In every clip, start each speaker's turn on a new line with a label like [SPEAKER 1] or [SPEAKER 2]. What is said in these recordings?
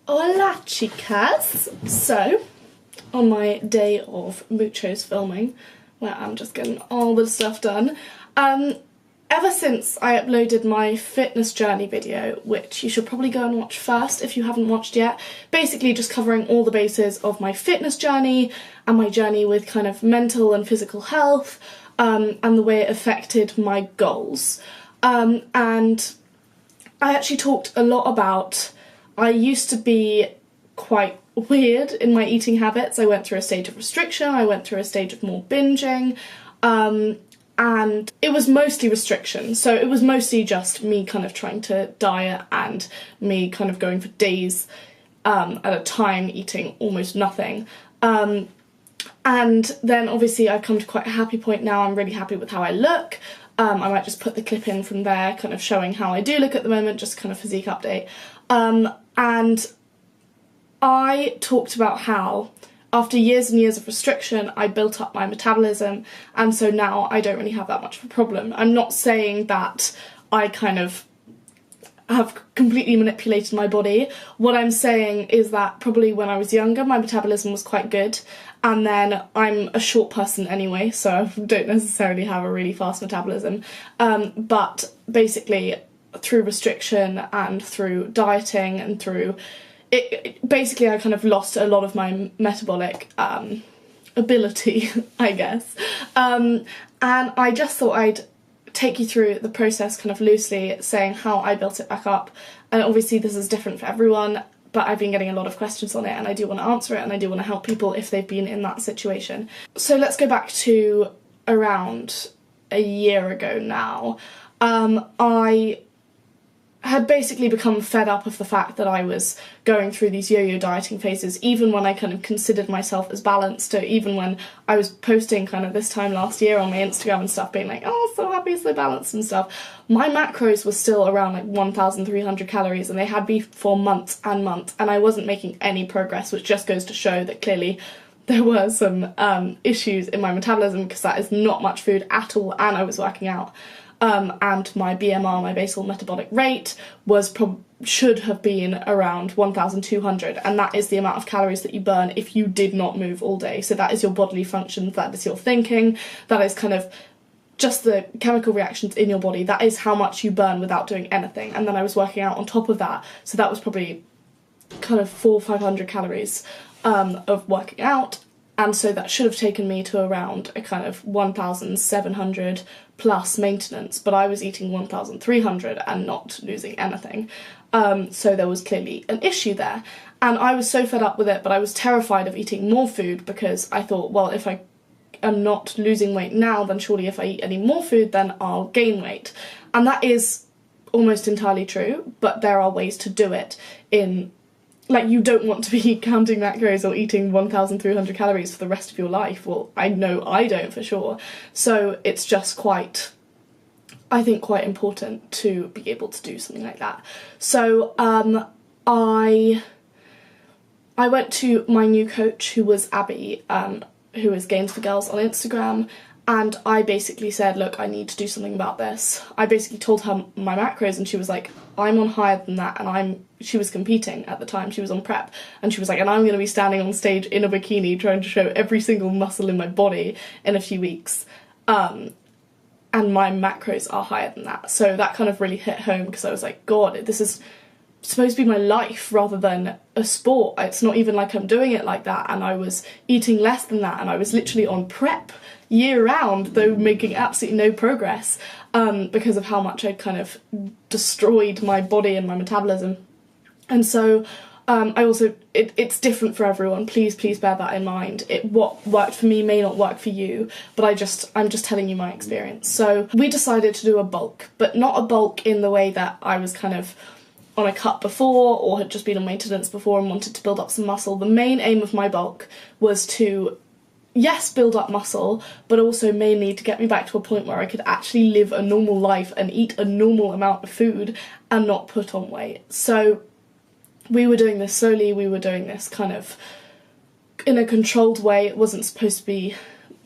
[SPEAKER 1] Hola chicas! So, on my day of muchos filming, where I'm just getting all the stuff done, ever since I uploaded my fitness journey video, which you should probably go and watch first if you haven't watched yet, basically just covering all the bases of my fitness journey and my journey with kind of mental and physical health, and the way it affected my goals. And I actually talked a lot about, I used to be quite weird in my eating habits. I went through a stage of restriction, I went through a stage of more binging, and it was mostly restriction, so it was mostly just me kind of trying to diet and me kind of going for days at a time eating almost nothing. And then obviously I've come to quite a happy point now. I'm really happy with how I look. I might just put the clip in from there, kind of showing how I do look at the moment, just kind of physique update. And I talked about how after years and years of restriction, I built up my metabolism, and so now I don't really have that much of a problem. I'm not saying that I kind of have completely manipulated my body. What I'm saying is that probably when I was younger, my metabolism was quite good, and then I'm a short person anyway, so I don't necessarily have a really fast metabolism. But basically, through restriction and through dieting and through basically I kind of lost a lot of my metabolic ability, I guess. And I just thought I'd take you through the process kind of loosely, saying how I built it back up. And obviously this is different for everyone, but I've been getting a lot of questions on it and I do want to answer it, and I do want to help people if they've been in that situation. So let's go back to around a year ago now. I had basically become fed up of the fact that I was going through these yo-yo dieting phases, even when I kind of considered myself as balanced, or even when I was posting kind of this time last year on my Instagram and stuff, being like, oh, so happy, so balanced and stuff. My macros were still around like 1,300 calories, and they had been for months and months, and I wasn't making any progress, which just goes to show that clearly there were some issues in my metabolism, because that is not much food at all, and I was working out. And my BMR, my basal metabolic rate, should have been around 1,200, and that is the amount of calories that you burn if you did not move all day. So that is your bodily functions, that is your thinking, that is kind of just the chemical reactions in your body. That is how much you burn without doing anything. And then I was working out on top of that, so that was probably kind of 400 or 500 calories of working out. And so that should have taken me to around a kind of 1,700 plus maintenance, but I was eating 1,300 and not losing anything. So there was clearly an issue there. And I was so fed up with it, but I was terrified of eating more food, because I thought, well, if I am not losing weight now, then surely if I eat any more food, then I'll gain weight. And that is almost entirely true, but there are ways to do it in... Like, you don't want to be counting macros or eating 1,300 calories for the rest of your life. Well, I know I don't for sure. So it's just quite, I think, quite important to be able to do something like that. So I went to my new coach, who was Abby, who is Gains for Girls on Instagram, and I basically said, look, I need to do something about this. I basically told her my macros, and she was like, I'm on higher than that, and she was competing at the time, she was on prep, and she was like, and I'm going to be standing on stage in a bikini trying to show every single muscle in my body in a few weeks, and my macros are higher than that. So that kind of really hit home, because I was like, God, this is supposed to be my life rather than a sport. It's not even like I'm doing it like that, and I was eating less than that, and I was literally on prep year round, though making absolutely no progress, because of how much I'd kind of destroyed my body and my metabolism. And so I also, it's different for everyone, please bear that in mind. What worked for me may not work for you, but I'm just telling you my experience. So we decided to do a bulk, but not a bulk in the way that I was kind of on a cut before, or had just been on maintenance before and wanted to build up some muscle. The main aim of my bulk was to, yes, build up muscle, but also mainly to get me back to a point where I could actually live a normal life and eat a normal amount of food and not put on weight. So we were doing this slowly, we were doing this kind of in a controlled way. It wasn't supposed to be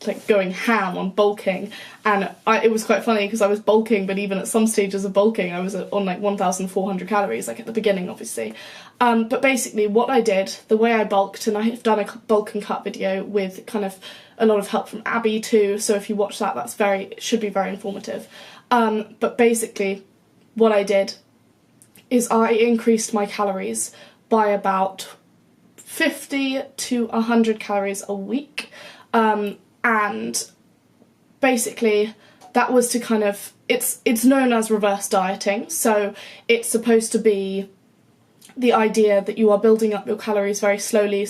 [SPEAKER 1] like going ham on bulking, and it was quite funny because I was bulking, but even at some stages of bulking I was on like 1,400 calories, like at the beginning obviously. But basically what I did, the way I bulked, and I have done a bulk and cut video with kind of a lot of help from Abby too, so if you watch that, it should be very informative. But basically what I did is I increased my calories by about 50 to 100 calories a week. And basically that was to kind of, it's known as reverse dieting, so it's supposed to be the idea that you are building up your calories very slowly,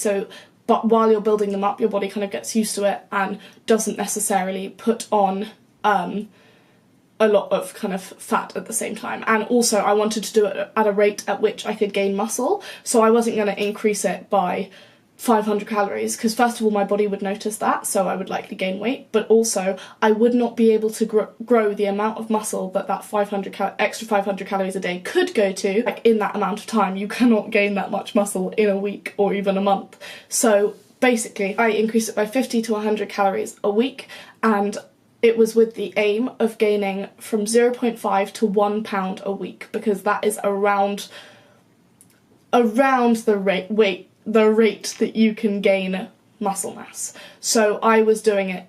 [SPEAKER 1] but while you're building them up, your body kind of gets used to it and doesn't necessarily put on a lot of kind of fat at the same time. And also I wanted to do it at a rate at which I could gain muscle, so I wasn't going to increase it by 500 calories, because first of all my body would notice that, so I would likely gain weight, but also I would not be able to grow the amount of muscle that extra 500 calories a day could go to. Like, in that amount of time you cannot gain that much muscle in a week or even a month. So basically I increased it by 50 to 100 calories a week, and it was with the aim of gaining from 0.5 to 1 pound a week, because that is around the rate that you can gain muscle mass. So I was doing it,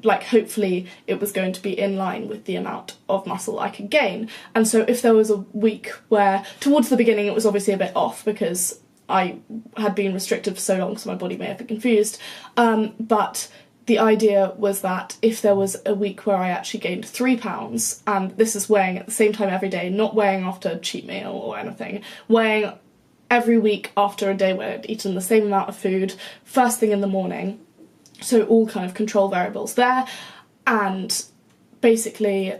[SPEAKER 1] like, hopefully it was going to be in line with the amount of muscle I could gain. And so if there was a week where, towards the beginning it was obviously a bit off because I had been restricted for so long, so my body may have been confused, but the idea was that if there was a week where I actually gained 3 pounds, and this is weighing at the same time every day, not weighing after a cheat meal or anything, weighing every week after a day where I'd eaten the same amount of food, first thing in the morning, so all kind of control variables there, and basically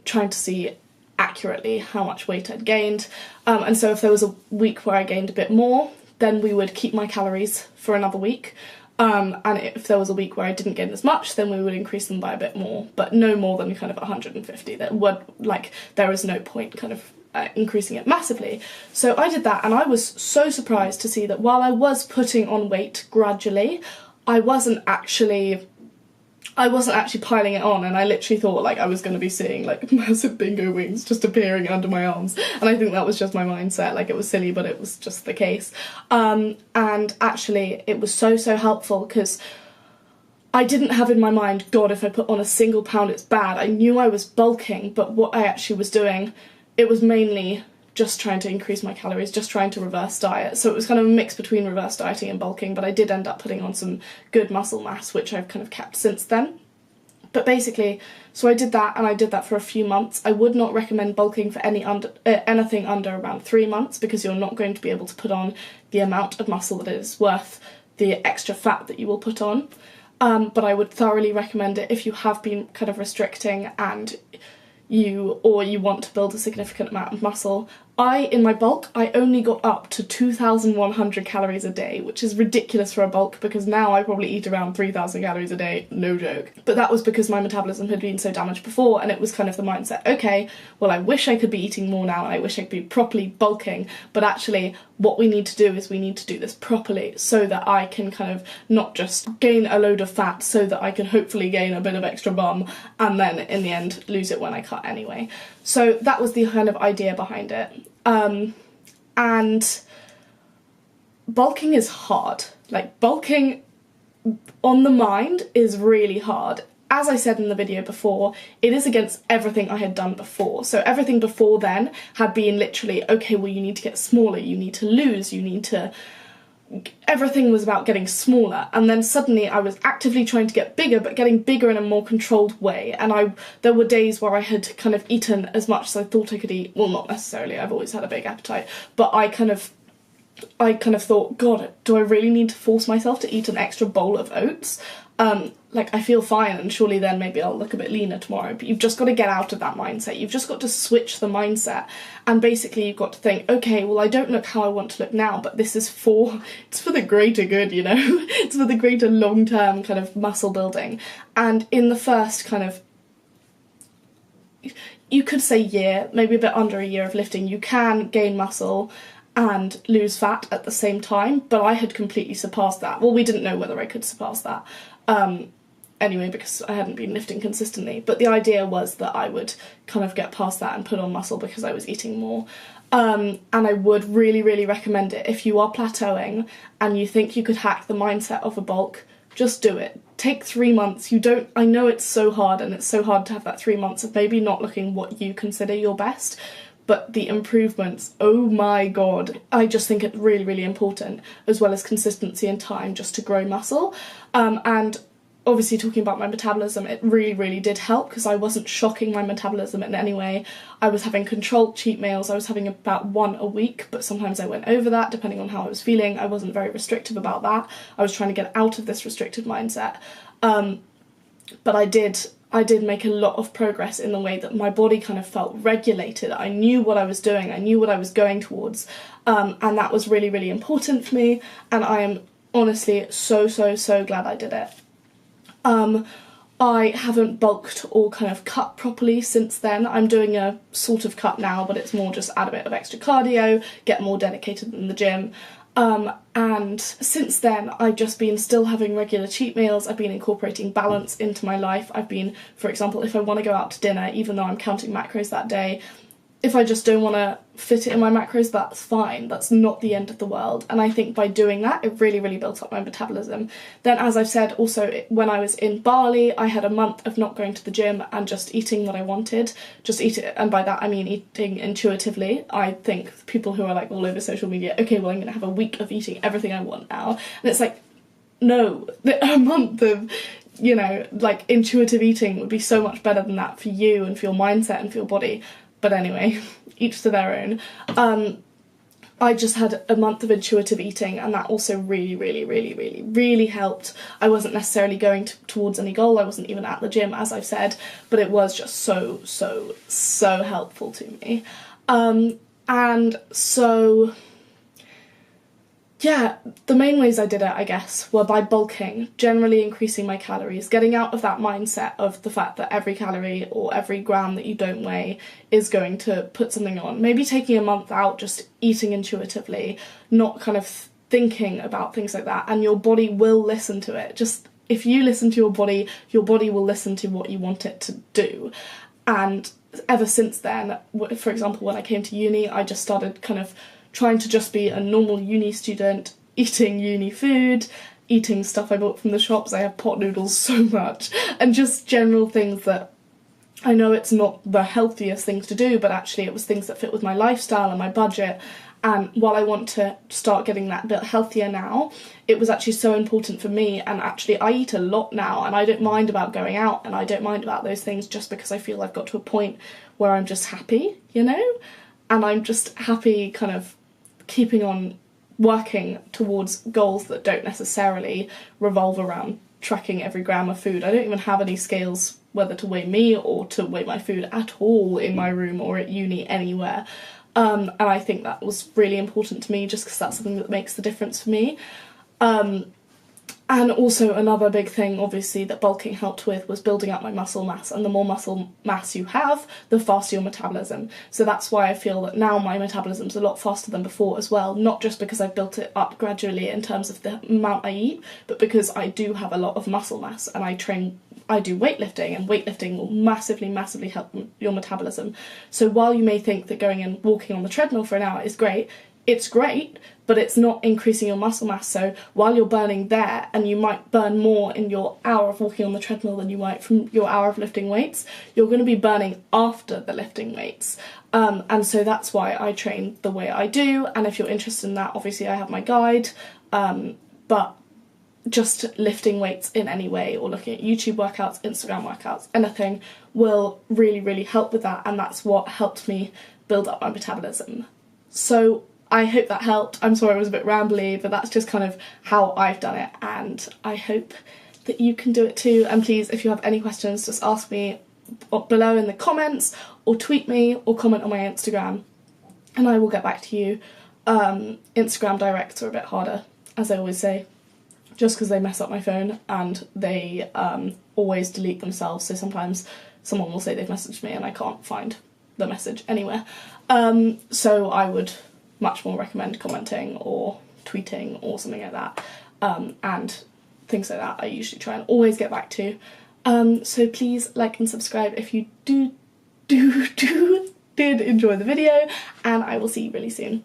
[SPEAKER 1] trying to see accurately how much weight I'd gained. And so if there was a week where I gained a bit more, then we would keep my calories for another week. And if there was a week where I didn't gain as much, then we would increase them by a bit more, but no more than kind of 150. There is no point kind of increasing it massively. So I did that, and I was so surprised to see that while I was putting on weight gradually, I wasn't actually piling it on, and I literally thought like I was going to be seeing like massive bingo wings just appearing under my arms, and I think that was just my mindset. Like, it was silly, but it was just the case. And actually it was so helpful, because I didn't have in my mind, God, if I put on a single pound it's bad. I knew I was bulking, but what I actually was doing, it was mainly just trying to increase my calories, just trying to reverse diet. So it was kind of a mix between reverse dieting and bulking, but I did end up putting on some good muscle mass, which I've kind of kept since then. But basically, so I did that, and I did that for a few months. I would not recommend bulking for anything under around 3 months, because you're not going to be able to put on the amount of muscle that is worth the extra fat that you will put on. But I would thoroughly recommend it if you have been kind of restricting and you want to build a significant amount of muscle. In my bulk, I only got up to 2,100 calories a day, which is ridiculous for a bulk, because now I probably eat around 3,000 calories a day, no joke. But that was because my metabolism had been so damaged before, and it was kind of the mindset, okay, well, I wish I could be eating more now, and I wish I could be properly bulking, but actually what we need to do is we need to do this properly, so that I can kind of not just gain a load of fat, so that I can hopefully gain a bit of extra bum, and then in the end lose it when I cut anyway. So that was the kind of idea behind it. And bulking is hard. Like, bulking on the mind is really hard. As I said in the video before, it is against everything I had done before. So everything before then had been literally, okay, well, you need to get smaller, you need to lose, everything was about getting smaller, and then suddenly I was actively trying to get bigger, but getting bigger in a more controlled way. And there were days where I had kind of eaten as much as I thought I could eat. Well, not necessarily, I've always had a big appetite, but I kind of thought, God, do I really need to force myself to eat an extra bowl of oats? Like, I feel fine, and surely then maybe I'll look a bit leaner tomorrow. But you've just got to get out of that mindset. You've just got to switch the mindset, and basically you've got to think, okay, well, I don't look how I want to look now, but this is it's for the greater good, you know? It's for the greater long-term kind of muscle building. And in the first kind of, you could say year, maybe a bit under a year of lifting, you can gain muscle and lose fat at the same time, but I had completely surpassed that. Well, we didn't know whether I could surpass that. anyway because I hadn't been lifting consistently, but the idea was that I would kind of get past that and put on muscle because I was eating more. And I would really, really recommend it. If you are plateauing and you think you could hack the mindset of a bulk, just do it. Take 3 months. I know it's so hard, and it's so hard to have that 3 months of maybe not looking what you consider your best, but the improvements, oh my god. I just think it's really, really important, as well as consistency and time, just to grow muscle. And obviously talking about my metabolism, it really, really did help because I wasn't shocking my metabolism in any way. I was having controlled cheat meals. I was having about 1 a week, but sometimes I went over that depending on how I was feeling. I wasn't very restrictive about that. I was trying to get out of this restricted mindset. But I did make a lot of progress in the way that my body kind of felt regulated. I knew what I was doing. I knew what I was going towards. And that was really, really important for me. And I am honestly so, so, so glad I did it. I haven't bulked or kind of cut properly since then. I'm doing a sort of cut now, but it's more just add a bit of extra cardio, get more dedicated in the gym. And since then, I've just been still having regular cheat meals. I've been incorporating balance into my life. I've been, for example, if I want to go out to dinner, even though I'm counting macros that day, if I just don't want to fit it in my macros, that's fine. That's not the end of the world. And I think by doing that, it really, really built up my metabolism. Then, as I've said, also, when I was in Bali, I had a month of not going to the gym and just eating what I wanted. Just eat it, and by that I mean eating intuitively. I think people who are like all over social media, okay, well, I'm going to have a week of eating everything I want now. And it's like, no, a month of, you know, like intuitive eating would be so much better than that for you and for your mindset and for your body. But anyway, each to their own. I just had a month of intuitive eating, and that also really, really, really, really, really helped. I wasn't necessarily going towards any goal. I wasn't even at the gym, as I've said, but it was just so, so, so helpful to me. And so, yeah, the main ways I did it, I guess, were by bulking, generally increasing my calories, getting out of that mindset of the fact that every calorie or every gram that you don't weigh is going to put something on. Maybe taking a month out, just eating intuitively, not kind of thinking about things like that, and your body will listen to it. Just, if you listen to your body will listen to what you want it to do. And ever since then, for example, when I came to uni, I just started kind of trying to just be a normal uni student, eating uni food, eating stuff I bought from the shops. I have pot noodles so much, and just general things that I know it's not the healthiest things to do, but actually it was things that fit with my lifestyle and my budget. And while I want to start getting that bit healthier now, it was actually so important for me. And actually I eat a lot now, and I don't mind about going out, and I don't mind about those things, just because I feel I've got to a point where I'm just happy, you know? And I'm just happy kind of keeping on working towards goals that don't necessarily revolve around tracking every gram of food. I don't even have any scales, whether to weigh me or to weigh my food at all, in my room or at uni, anywhere. And I think that was really important to me, just because that's something that makes the difference for me. And also another big thing, obviously, that bulking helped with was building up my muscle mass. And the more muscle mass you have, the faster your metabolism. So that's why I feel that now my metabolism's a lot faster than before as well. Not just because I've built it up gradually in terms of the amount I eat, but because I do have a lot of muscle mass, and I do weightlifting, and weightlifting will massively, massively help your metabolism. So while you may think that going and walking on the treadmill for an hour is great, it's great, but it's not increasing your muscle mass. So while you're burning there, and you might burn more in your hour of walking on the treadmill than you might from your hour of lifting weights, you're going to be burning after the lifting weights. And so that's why I train the way I do. And if you're interested in that, obviously I have my guide. But just lifting weights in any way, or looking at YouTube workouts, Instagram workouts, anything will really, really help with that. And that's what helped me build up my metabolism. So I hope that helped. I'm sorry I was a bit rambly, but that's just kind of how I've done it, and I hope that you can do it too. And please, if you have any questions, just ask me below in the comments, or tweet me, or comment on my Instagram, and I will get back to you. Instagram directs are a bit harder, as I always say, just because they mess up my phone, and they always delete themselves, so sometimes someone will say they've messaged me and I can't find the message anywhere. So I would much more recommend commenting or tweeting or something like that. And things like that I usually try and always get back to. So please like and subscribe if you did enjoy the video, and I will see you really soon.